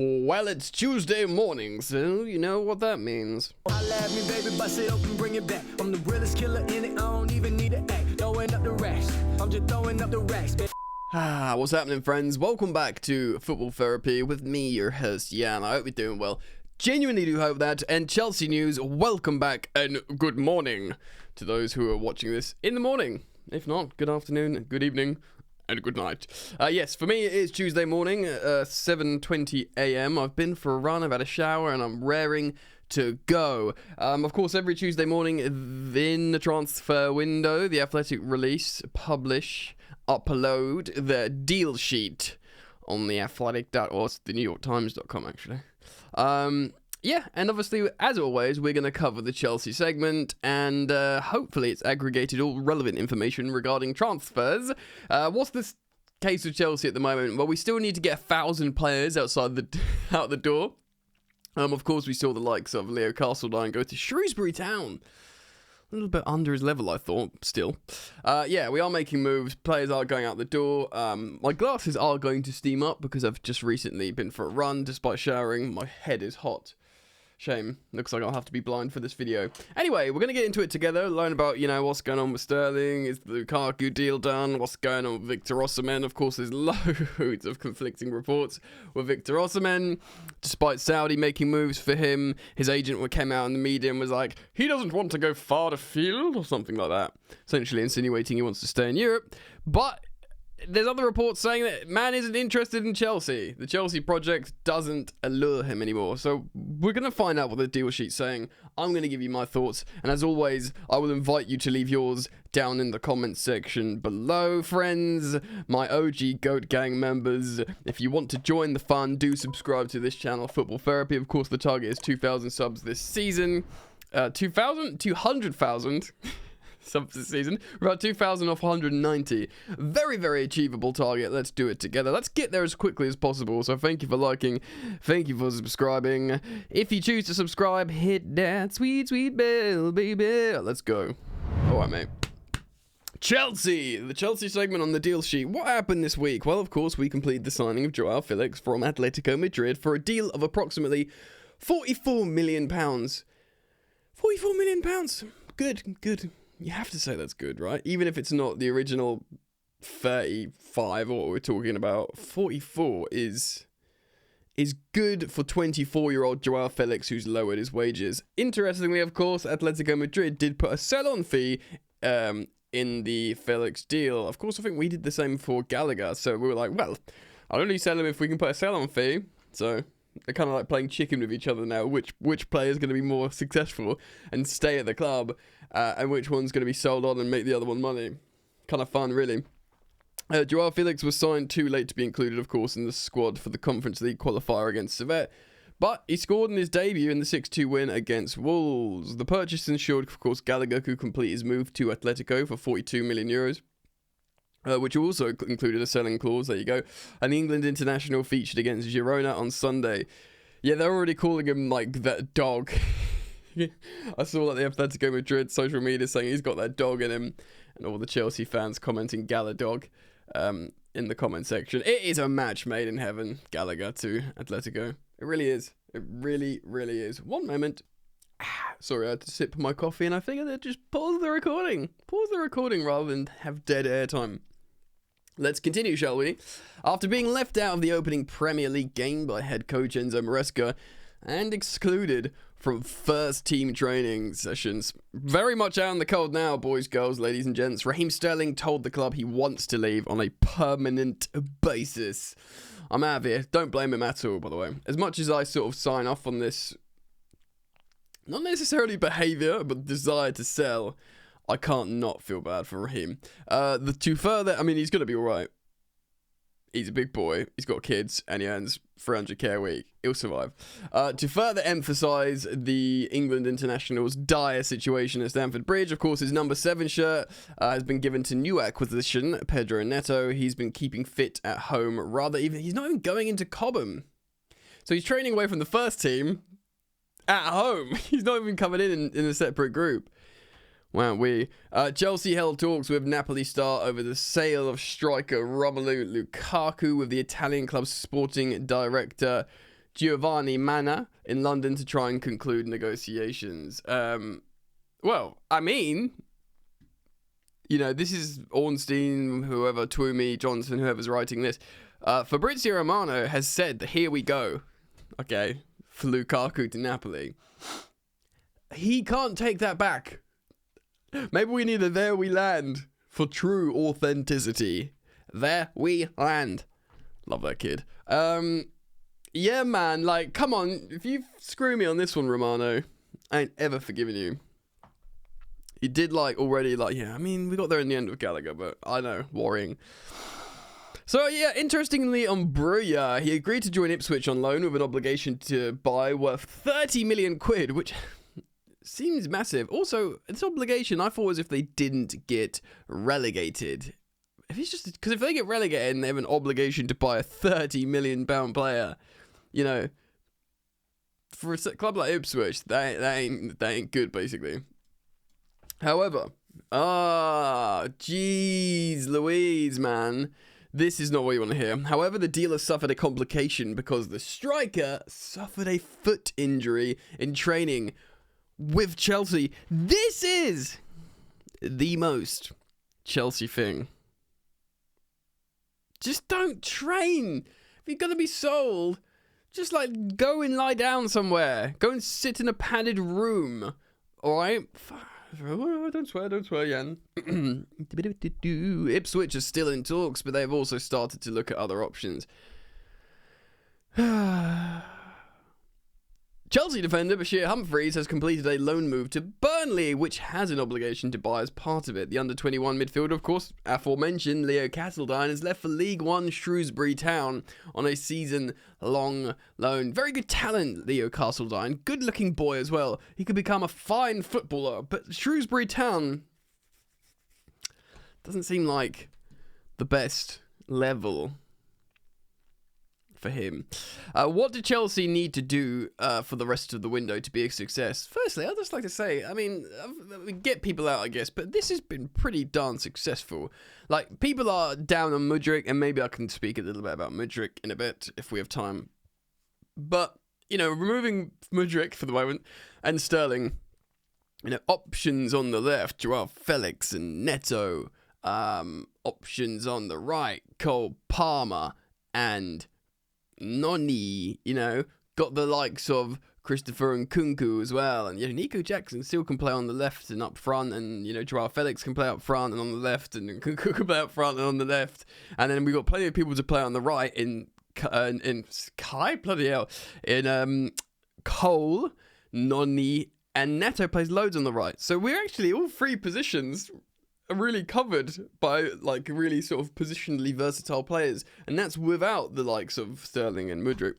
Well, it's Tuesday morning, so you know what that means. Holla me, baby, bust it open, bring it back. I'm the realest killer in it, I don't even need an act. Throwing up the racks, I'm just throwing up the racks, baby. What's happening, friends? Welcome back to Football Therapy with me, your host, Jan. I hope you're doing well. Genuinely do hope that. And Chelsea news, welcome back and good morning to those who are watching this in the morning. If not, good afternoon, good evening, and good night. Yes, for me it is Tuesday morning, 7:20 a.m. I've been for a run, I've had a shower, and I'm raring to go. Of course, every Tuesday morning in the transfer window, the Athletic upload their deal sheet on the Athletic, or it's the New York Times.com actually. Yeah, and obviously, as always, we're going to cover the Chelsea segment, and hopefully it's aggregated all relevant information regarding transfers. What's this case of Chelsea at the moment? Well, we still need to get 1,000 players out the door. Of course, we saw the likes of Leo Castledine go to Shrewsbury Town. A little bit under his level, I thought, still. Yeah, we are making moves. Players are going out the door. My glasses are going to steam up because I've just recently been for a run despite showering. My head is hot. Shame. Looks like I'll have to be blind for this video. Anyway, we're going to get into it together, learn about, what's going on with Sterling. Is the Lukaku deal done? What's going on with Victor Osimhen? Of course, there's loads of conflicting reports with Victor Osimhen. Despite Saudi making moves for him, his agent came out in the media and was like, he doesn't want to go far afield, or something like that. Essentially insinuating he wants to stay in Europe. But there's other reports saying that man isn't interested in Chelsea. The Chelsea project doesn't allure him anymore. So we're going to find out what the deal sheet's saying. I'm going to give you my thoughts. And as always, I will invite you to leave yours down in the comments section below, friends. My OG GOAT Gang members. If you want to join the fun, do subscribe to this channel, Football Therapy. Of course, the target is 2,000 subs this season. 200,000 subs this season. We're about 2,000 off 190. Very, very achievable target. Let's do it together. Let's get there as quickly as possible. So thank you for liking. Thank you for subscribing. If you choose to subscribe, hit that sweet, sweet bell, baby. Let's go. All right, mate. Chelsea. The Chelsea segment on the deal sheet. What happened this week? Well, of course, we completed the signing of Joao Felix from Atletico Madrid for a deal of approximately £44 million. £44 million. Good. You have to say that's good, right? Even if it's not the original 35 or what we're talking about, 44 is good for 24-year-old Joao Felix, who's lowered his wages. Interestingly, of course, Atletico Madrid did put a sell-on fee in the Felix deal. Of course, I think we did the same for Gallagher, so we were like, well, I'll only sell him if we can put a sell-on fee. So they're kind of like playing chicken with each other now. Which player is going to be more successful and stay at the club, and which one's going to be sold on and make the other one money. Kind of fun, really. Joao Felix was signed too late to be included, of course, in the squad for the Conference League qualifier against Servette, but he scored in his debut in the 6-2 win against Wolves. The purchase ensured, of course, Gallagher could complete his move to Atletico for €42 million. Which also included a selling clause, there you go. And the England international featured against Girona on Sunday. Yeah, they're already calling him, like, that dog. I saw, like, the Atletico Madrid social media saying he's got that dog in him. And all the Chelsea fans commenting Gallagher dog in the comment section. It is a match made in heaven, Gallagher to Atletico. It really is. It really, really is. One moment. Sorry, I had to sip my coffee and I figured I'd just pause the recording. Pause the recording rather than have dead air time. Let's continue, shall we? After being left out of the opening Premier League game by head coach Enzo Maresca and excluded from first team training sessions, very much out in the cold now, boys, girls, ladies and gents, Raheem Sterling told the club he wants to leave on a permanent basis. I'm out of here. Don't blame him at all, by the way. As much as I sort of sign off on this, not necessarily behaviour, but desire to sell, I can't not feel bad for Raheem. He's going to be alright. He's a big boy, he's got kids, and he earns 300k a week. He'll survive. To further emphasise the England international's dire situation at Stamford Bridge, of course, his number 7 shirt has been given to new acquisition, Pedro Neto. He's been keeping fit at home. He's not even going into Cobham. So he's training away from the first team at home. He's not even coming in a separate group. Wow, Chelsea held talks with Napoli star over the sale of striker Romelu Lukaku with the Italian club's sporting director Giovanni Manna in London to try and conclude negotiations. Well, I mean, this is Ornstein, whoever, Twomey, Johnson, whoever's writing this. Fabrizio Romano has said that here we go, okay, for Lukaku to Napoli. He can't take that back. Maybe we need a there we land for true authenticity. There we land. Love that kid. Yeah, man, like, come on. If you screw me on this one, Romano, I ain't ever forgiving you. He did, already, yeah, I mean, we got there in the end with Gallagher, but I know, worrying. So, yeah, interestingly, on Broja, he agreed to join Ipswich on loan with an obligation to buy worth 30 million quid, which seems massive. Also, this obligation, I thought, was if they didn't get relegated. Because if they get relegated and they have an obligation to buy a £30 million player, for a club like Ipswich, that ain't good, basically. However, jeez Louise, man. This is not what you want to hear. However, the dealer suffered a complication because the striker suffered a foot injury in training with Chelsea. This is the most Chelsea thing. Just don't train. If you're going to be sold, just go and lie down somewhere. Go and sit in a padded room. Alright? Don't swear, Jan. Ipswich are still in talks, but they've also started to look at other options. Chelsea defender Bashir Humphreys has completed a loan move to Burnley, which has an obligation to buy as part of it. The under-21 midfielder, of course, aforementioned Leo Castledine, has left for League One Shrewsbury Town on a season-long loan. Very good talent, Leo Castledine. Good-looking boy as well. He could become a fine footballer, but Shrewsbury Town doesn't seem like the best level for him. What do Chelsea need to do for the rest of the window to be a success? Firstly, I'd just like to say, I mean, we get people out, I guess, but this has been pretty darn successful. People are down on Mudryk, and maybe I can speak a little bit about Mudryk in a bit if we have time. But, removing Mudryk for the moment, and Sterling, options on the left, Joao, Felix and Neto, options on the right, Cole Palmer and Noni, got the likes of Christopher and Kunku as well, and Nico Jackson still can play on the left and up front, and Joao Felix can play up front and on the left, and Kunku can play up front and on the left, and then we've got plenty of people to play on the right in Cole, Noni, and Neto plays loads on the right. So we're actually all three positions are really covered by really sort of positionally versatile players, and that's without the likes of Sterling and Mudryk.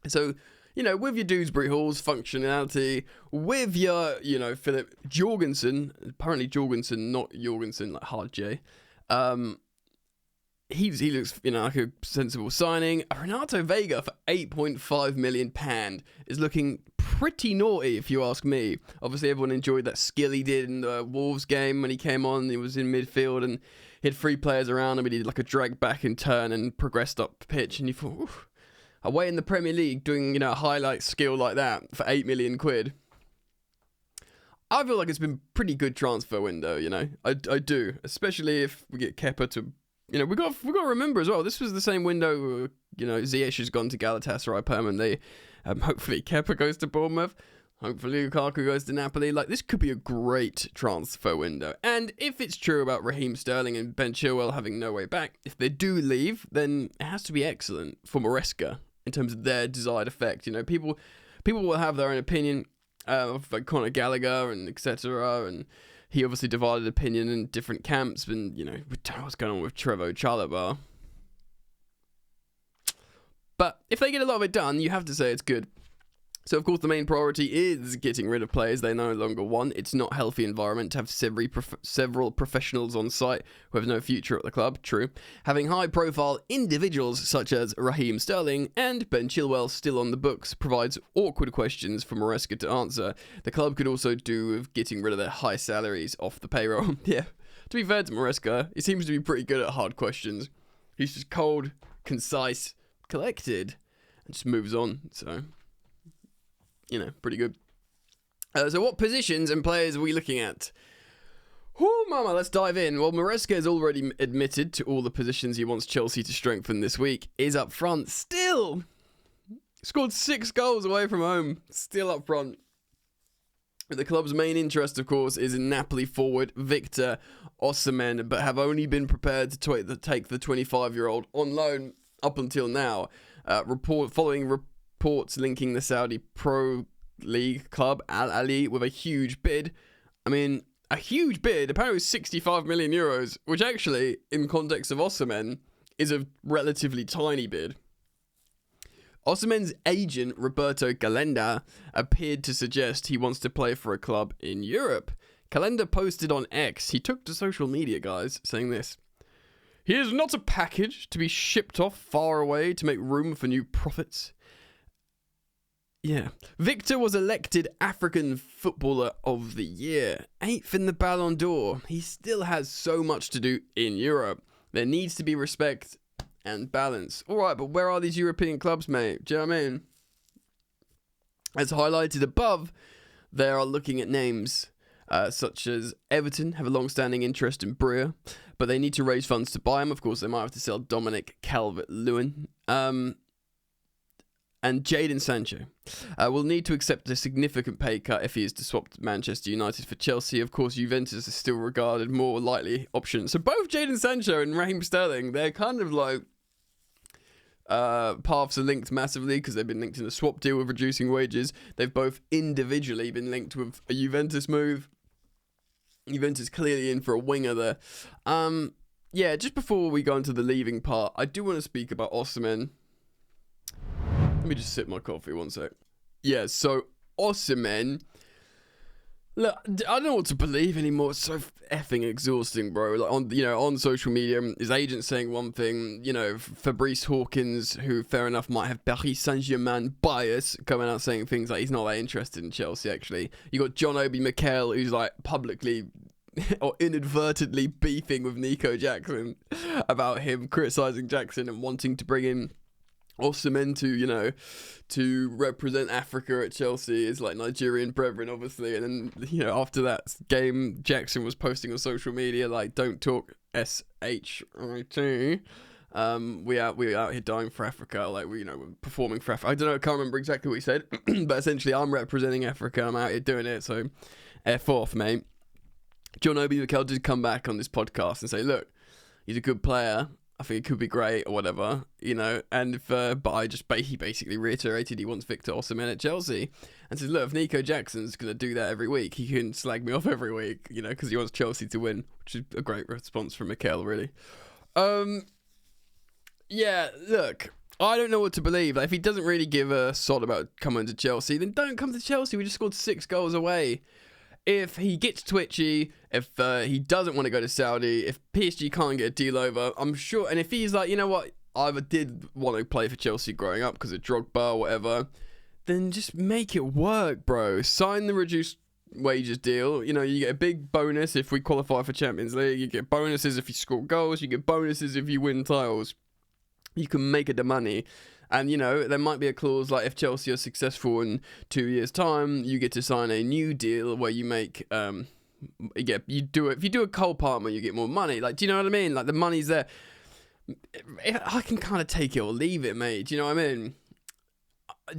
So, with your Dewsbury Hall's functionality, with your, Philip Jorgensen, apparently Jorgensen, not Jorgensen, like hard J, he looks, like a sensible signing. Renato Vega for £8.5 million is looking pretty naughty, if you ask me. Obviously, everyone enjoyed that skill he did in the Wolves game when he came on. He was in midfield and hit three players around him. He did a drag back and turn and progressed up the pitch. And you thought, oof, away in the Premier League doing, a highlight skill like that for £8 million. I feel like it's been pretty good transfer window, I do. Especially if we get Kepa to... we got to remember as well, this was the same window, Ziyech has gone to Galatasaray permanently. Hopefully Kepa goes to Bournemouth. Hopefully Lukaku goes to Napoli. This could be a great transfer window. And if it's true about Raheem Sterling and Ben Chilwell having no way back, if they do leave, then it has to be excellent for Maresca in terms of their desired effect. People will have their own opinion of Conor Gallagher and etc. And he obviously divided opinion in different camps. And, what's going on with Trevoh Chalobah. But if they get a lot of it done, you have to say it's good. So, of course, the main priority is getting rid of players they no longer want. It's not a healthy environment to have several professionals on site who have no future at the club, true. Having high-profile individuals such as Raheem Sterling and Ben Chilwell still on the books provides awkward questions for Maresca to answer. The club could also do with getting rid of their high salaries off the payroll. Yeah, to be fair to Maresca, he seems to be pretty good at hard questions. He's just cold, concise, collected, and just moves on. So, pretty good. So what positions and players are we looking at? Oh, mama, let's dive in. Well, Maresca has already admitted to all the positions he wants Chelsea to strengthen this week. Is up front still. Scored 6 goals away from home. Still up front. The club's main interest, of course, is in Napoli forward Victor Osimhen, but have only been prepared to take the 25-year-old on loan up until now. Following reports linking the Saudi Pro League club Al Ahly with a huge bid. I mean, a huge bid, apparently 65 million euros, which actually, in context of Osimhen, is a relatively tiny bid. Osimhen's agent, Roberto Gallagher, appeared to suggest he wants to play for a club in Europe. Gallagher posted on X, he took to social media, guys, saying this: "He is not a package to be shipped off far away to make room for new profits." Yeah. Victor was elected African Footballer of the Year, 8th in the Ballon d'Or. He still has so much to do in Europe. There needs to be respect and balance. Alright, but where are these European clubs, mate? Do you know what I mean? As highlighted above, they are looking at names such as Everton, have a long-standing interest in Broja, but they need to raise funds to buy him. Of course, they might have to sell Dominic Calvert-Lewin. And Jadon Sancho will need to accept a significant pay cut if he is to swap Manchester United for Chelsea. Of course, Juventus is still regarded more likely option. So both Jadon Sancho and Raheem Sterling, they're kind of like paths are linked massively because they've been linked in a swap deal with reducing wages. They've both individually been linked with a Juventus move. Juventus clearly in for a winger there. Yeah, just before we go into the leaving part, I do want to speak about Osimhen. Let me just sip my coffee one sec. Yeah, so Osimhen. Look, I don't know what to believe anymore. It's so effing exhausting, bro. Like on social media, his agent saying one thing. Fabrice Hawkins, who fair enough might have Paris Saint-Germain bias, coming out saying things like he's not that interested in Chelsea. Actually, you got John Obi Mikel, who's like publicly or inadvertently beefing with Nico Jackson about him criticizing Jackson and wanting to bring in Osimhen to represent Africa at Chelsea. Is like Nigerian brethren, obviously. And then, after that game, Jackson was posting on social media like, "Don't talk shit. We out here dying for Africa. Like we're performing for Africa." I don't know. I can't remember exactly what he said, but essentially, I'm representing Africa. I'm out here doing it. So, F off, mate. John Obi Mikel did come back on this podcast and say, "Look, he's a good player. I think it could be great," or whatever, and but he basically reiterated he wants Victor Osimhen at Chelsea and says, look, if Nico Jackson's going to do that every week, he can slag me off every week, because he wants Chelsea to win, which is a great response from Mikel, really. Yeah, look, I don't know what to believe. Like, if he doesn't really give a sod about coming to Chelsea, then don't come to Chelsea. We just scored 6 goals away. If he gets twitchy, if he doesn't want to go to Saudi, if PSG can't get a deal over, I'm sure, and if he's like, you know what, I did want to play for Chelsea growing up because of Drogba or whatever, then just make it work, bro. Sign the reduced wages deal. You get a big bonus if we qualify for Champions League. You get bonuses if you score goals. You get bonuses if you win titles. You can make it the money. And, there might be a clause like if Chelsea are successful in 2 years' time, you get to sign a new deal where you make, if you do a Cole Palmer, you get more money. Like, do you know what I mean? Like, the money's there. I can kind of take it or leave it, mate. Do you know what I mean?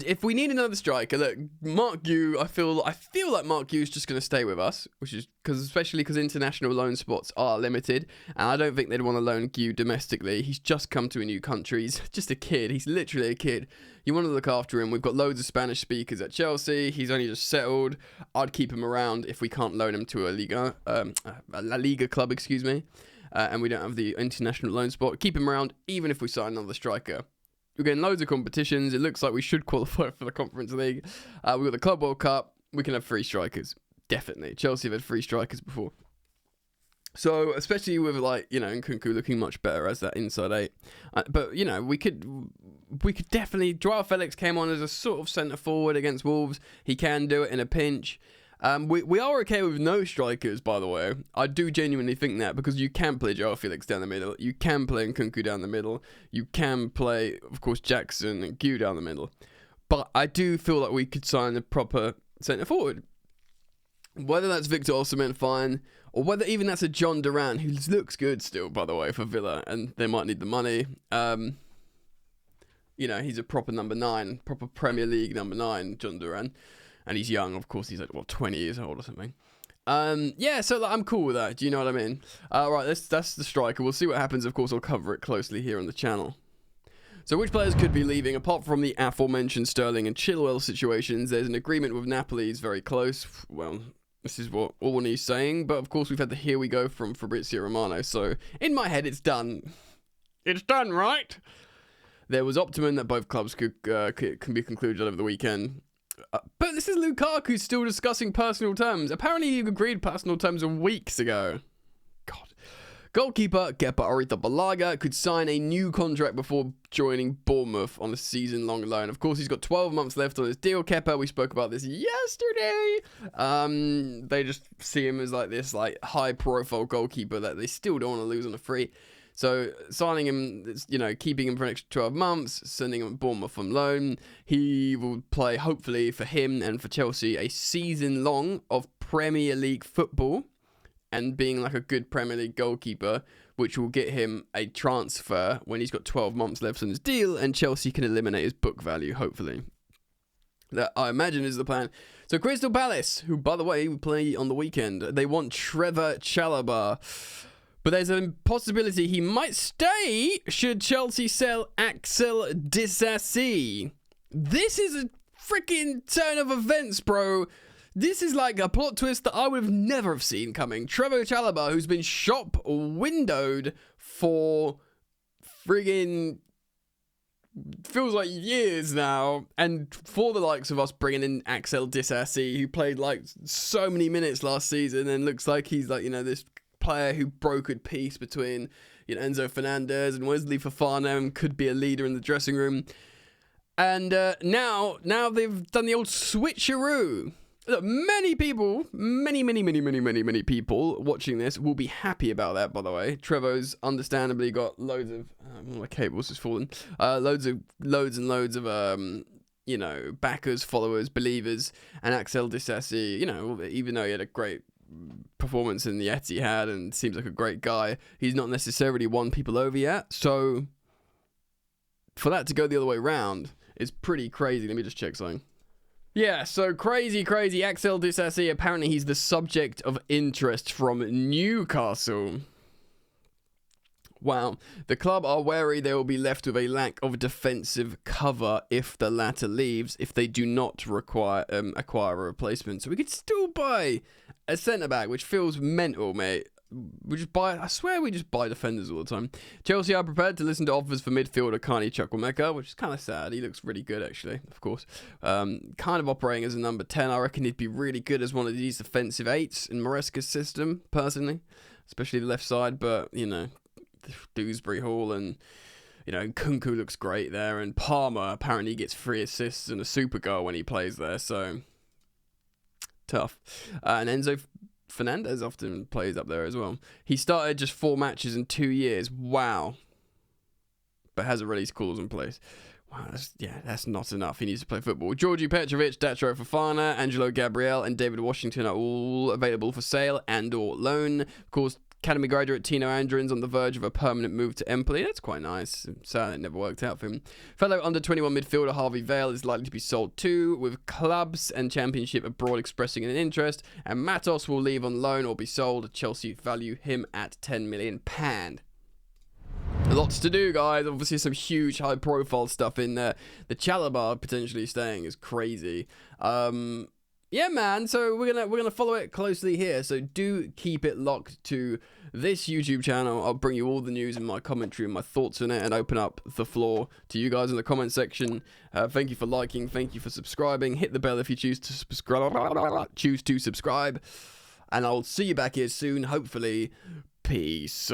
If we need another striker, look, Mark Gu, I feel like Mark Gu's just going to stay with us, which is especially because international loan spots are limited, and I don't think they'd want to loan Gu domestically. He's just come to a new country. He's just a kid. He's literally a kid. You want to look after him. We've got loads of Spanish speakers at Chelsea. He's only just settled. I'd keep him around if we can't loan him to a La Liga club, excuse me, and we don't have the international loan spot. Keep him around, even if we sign another striker. We're getting loads of competitions. It looks like we should qualify for the Conference League. We've got the Club World Cup. We can have 3 strikers. Definitely. Chelsea have had 3 strikers before. So, especially with, Nkunku looking much better as that inside 8. But, we could definitely... Joao Felix came on as a sort of centre-forward against Wolves. He can do it in a pinch. We are okay with no strikers, by the way. I do genuinely think that, because you can play Joao Felix down the middle, you can play Nkunku down the middle, you can play, of course, Jackson and Gu down the middle. But I do feel like we could sign a proper centre forward. Whether that's Victor Osimhen, fine, or whether even that's a John Duran, who looks good still, by the way, for Villa, and they might need the money. You know, he's a proper number 9, proper Premier League number 9, John Duran. And he's young, of course. He's like, 20 years old or something. Yeah, so like, I'm cool with that. Do you know what I mean? Right, that's the striker. We'll see what happens. Of course, I'll cover it closely here on the channel. So which players could be leaving? Apart from the aforementioned Sterling and Chilwell situations, there's an agreement with Napoli. It's very close. Well, this is what Orney's saying. But of course, we've had the here we go from Fabrizio Romano. So in my head, it's done. It's done, right? There was optimum that both clubs can be concluded over the weekend. But this is Lukaku still discussing personal terms. Apparently he agreed personal terms weeks ago. God. Goalkeeper Kepa Arrizabalaga could sign a new contract before joining Bournemouth on a season-long loan. Of course, he's got 12 months left on his deal. Kepa, we spoke about this yesterday. They just see him as like this like high-profile goalkeeper that they still don't want to lose on a free. So signing him, you know, keeping him for an extra 12 months, sending him to Bournemouth on loan. He will play, hopefully, for him and for Chelsea, a season long of Premier League football, and being like a good Premier League goalkeeper, which will get him a transfer when he's got 12 months left on his deal, and Chelsea can eliminate his book value, hopefully. That, I imagine, is the plan. So Crystal Palace, who, by the way, will play on the weekend, they want Trevor Chalobah. But there's a possibility he might stay should Chelsea sell Axel DISASI. This is a freaking turn of events, bro. This is like a plot twist that I would have never have seen coming. Trevor Chalobah, who's been shop windowed for friggin' feels like years now, and for the likes of us bringing in Axel DISASI, who played like so many minutes last season and looks like he's like, you know, this player who brokered peace between, you know, Enzo Fernandez and Wesley Fofana and could be a leader in the dressing room. And now they've done the old switcheroo. Look, many people, many people watching this will be happy about that, by the way. Trevor's understandably got loads of, my cable's just fallen, loads and loads of, you know, backers, followers, believers, and Axel DISASI, you know, even though he had a great performance in the Etihad and seems like a great guy, he's not necessarily won people over yet. So for that to go the other way around is pretty crazy. Let me just check something. Yeah, so crazy Axel DISASI, apparently he's the subject of interest from Newcastle. Wow. The club are wary they will be left with a lack of defensive cover if the latter leaves, if they do not acquire a replacement. So we could still buy a centre-back, which feels mental, mate. I swear we just buy defenders all the time. Chelsea are prepared to listen to offers for midfielder Carney Chukwuemeka, which is kind of sad. He looks really good, actually, of course. Kind of operating as a number 10. I reckon he'd be really good as one of these defensive 8s in Maresca's system, personally. Especially the left side, but, you know, Dewsbury Hall and, you know, Nkunku looks great there. And Palmer apparently gets 3 assists and a super goal when he plays there, so tough. And Enzo Fernandez often plays up there as well. He started just 4 matches in 2 years. Wow. But has a release clause in place. Wow, that's not enough. He needs to play football. Georgi Petrovic, Datro Fofana, Angelo Gabriel, and David Washington are all available for sale and or loan. Of course, Academy graduate Tino Andrin's on the verge of a permanent move to Empoli. That's quite nice. Sad it never worked out for him. Fellow under-21 midfielder Harvey Vale is likely to be sold too, with clubs and championship abroad expressing an interest. And Matos will leave on loan or be sold. Chelsea value him at £10 million. Lots to do, guys. Obviously, some huge high-profile stuff in there. The Chalobah potentially staying is crazy. Yeah, man. So we're gonna follow it closely here. So do keep it locked to this YouTube channel. I'll bring you all the news and my commentary and my thoughts on it, and open up the floor to you guys in the comment section. Thank you for liking. Thank you for subscribing. Hit the bell if you choose to subscribe. And I'll see you back here soon. Hopefully, peace.